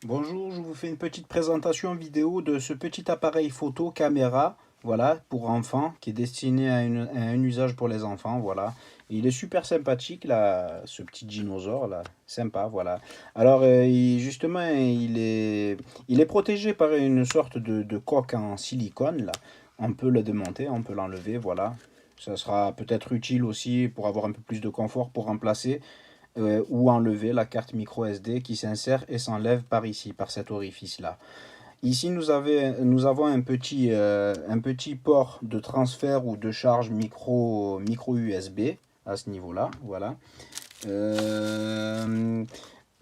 Bonjour, je vous fais une petite présentation vidéo de ce petit appareil photo caméra, voilà, pour enfants, qui est destiné à un usage pour les enfants, voilà. Il est super sympathique, là, ce petit dinosaure, là, sympa, voilà. Alors, justement, il est protégé par une sorte de coque en silicone, là. On peut le démonter, on peut l'enlever, voilà. Ça sera peut-être utile aussi pour avoir un peu plus de confort, pour remplacer ou enlever la carte micro SD qui s'insère et s'enlève par ici, par cet orifice-là. Ici, nous avons un petit port de transfert ou de charge micro USB à ce niveau-là. Voilà. Euh,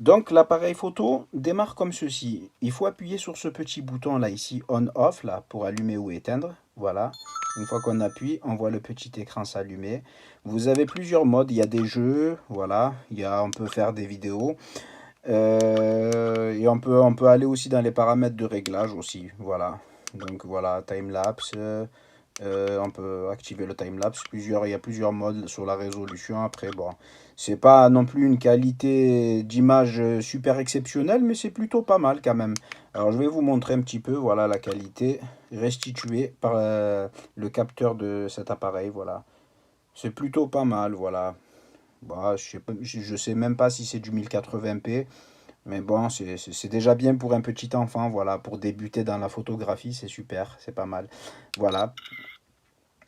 donc l'appareil photo démarre comme ceci. Il faut appuyer sur ce petit bouton là ici on-off là pour allumer ou éteindre. Voilà. Une fois qu'on appuie, on voit le petit écran s'allumer. Vous avez plusieurs modes. Il y a des jeux, voilà. On peut faire des vidéos. Et on peut aller aussi dans les paramètres de réglage aussi. Voilà. Donc voilà, time-lapse. On peut activer le time-lapse. Il y a plusieurs modes sur la résolution. Après, bon, c'est pas non plus une qualité d'image super exceptionnelle, mais c'est plutôt pas mal quand même. Alors, je vais vous montrer un petit peu, voilà, la qualité restituée par le capteur de cet appareil. Voilà, c'est plutôt pas mal. Voilà. Bah, je sais même pas si c'est du 1080p, mais bon, c'est déjà bien pour un petit enfant. Voilà, pour débuter dans la photographie, c'est super, c'est pas mal. Voilà.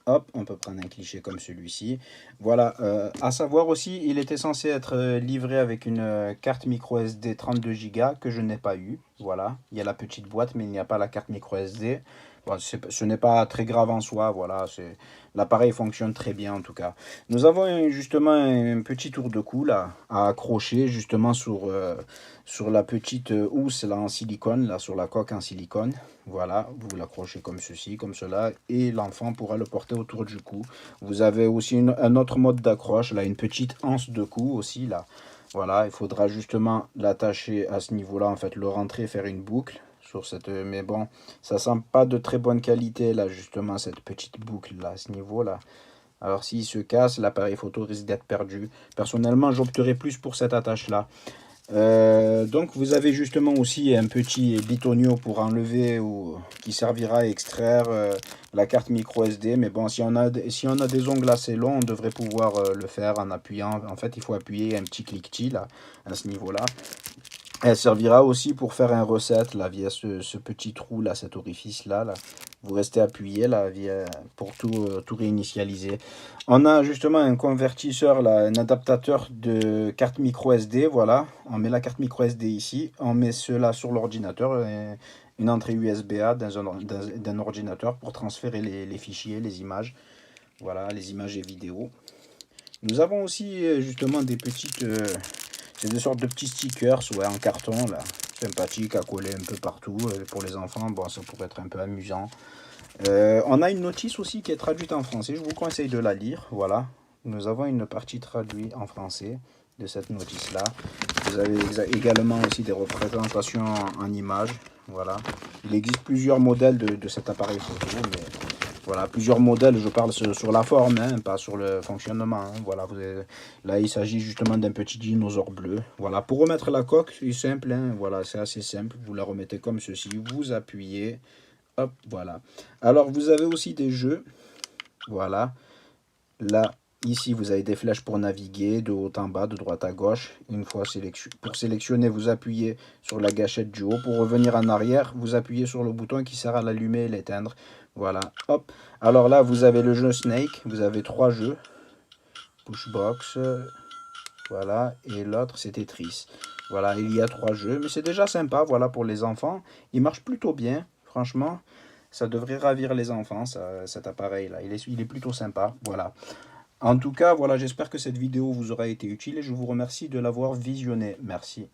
Hop, on peut prendre un cliché comme celui-ci. Voilà, à savoir aussi, il était censé être livré avec une carte micro SD 32 Go que je n'ai pas eu. Voilà, il y a la petite boîte, mais il n'y a pas la carte micro SD. Bon, ce n'est pas très grave en soi, voilà, l'appareil fonctionne très bien en tout cas. Nous avons justement un petit tour de cou là, à accrocher justement sur la petite housse là en silicone, là sur la coque en silicone. Voilà, vous l'accrochez comme ceci, comme cela, et l'enfant pourra le porter autour du cou. Vous avez aussi un autre mode d'accroche, là, une petite anse de cou aussi, là. Voilà, il faudra justement l'attacher à ce niveau-là, en fait, le rentrer, faire une boucle sur cette... Mais bon, ça sent pas de très bonne qualité, là, justement, cette petite boucle, là, à ce niveau-là. Alors, s'il se casse, l'appareil photo risque d'être perdu. Personnellement, j'opterais plus pour cette attache-là. Donc vous avez justement aussi un petit bitonio pour enlever ou qui servira à extraire la carte micro SD. Mais bon, si on a des ongles assez longs, on devrait pouvoir le faire en appuyant. En fait, il faut appuyer un petit cliquetis là, à ce niveau-là. Elle servira aussi pour faire un reset là, via ce petit trou là, cet orifice là, là. Vous restez appuyé là pour tout réinitialiser. On a justement un convertisseur là, un adaptateur de carte micro SD. Voilà, on met la carte micro SD ici, on met cela sur l'ordinateur, une entrée USB-A d'un ordinateur pour transférer les fichiers, les images. Voilà, les images et vidéos. Nous avons aussi justement c'est des sortes de petits stickers, ouais, en carton, là, sympathiques à coller un peu partout. Pour les enfants, bon, ça pourrait être un peu amusant. On a une notice aussi qui est traduite en français, je vous conseille de la lire, voilà. Nous avons une partie traduite en français de cette notice-là. Vous avez également aussi des représentations en images, voilà. Il existe plusieurs modèles de cet appareil photo, mais voilà, plusieurs modèles, je parle sur la forme, hein, pas sur le fonctionnement. Hein. Voilà, là, il s'agit justement d'un petit dinosaure bleu. Voilà, pour remettre la coque, c'est simple, hein, voilà, c'est assez simple. Vous la remettez comme ceci, vous appuyez, hop, voilà. Alors, vous avez aussi des jeux, voilà. Là, ici, vous avez des flèches pour naviguer, de haut en bas, de droite à gauche. Une fois pour sélectionner, vous appuyez sur la gâchette du haut. Pour revenir en arrière, vous appuyez sur le bouton qui sert à l'allumer et l'éteindre. Voilà, hop. Alors là, vous avez le jeu Snake. Vous avez trois jeux. Pushbox, voilà. Et l'autre, c'est Tetris. Voilà, il y a trois jeux. Mais c'est déjà sympa, voilà, pour les enfants. Il marche plutôt bien, franchement. Ça devrait ravir les enfants, cet appareil-là. Il est plutôt sympa, voilà. En tout cas, voilà, j'espère que cette vidéo vous aura été utile et je vous remercie de l'avoir visionnée. Merci.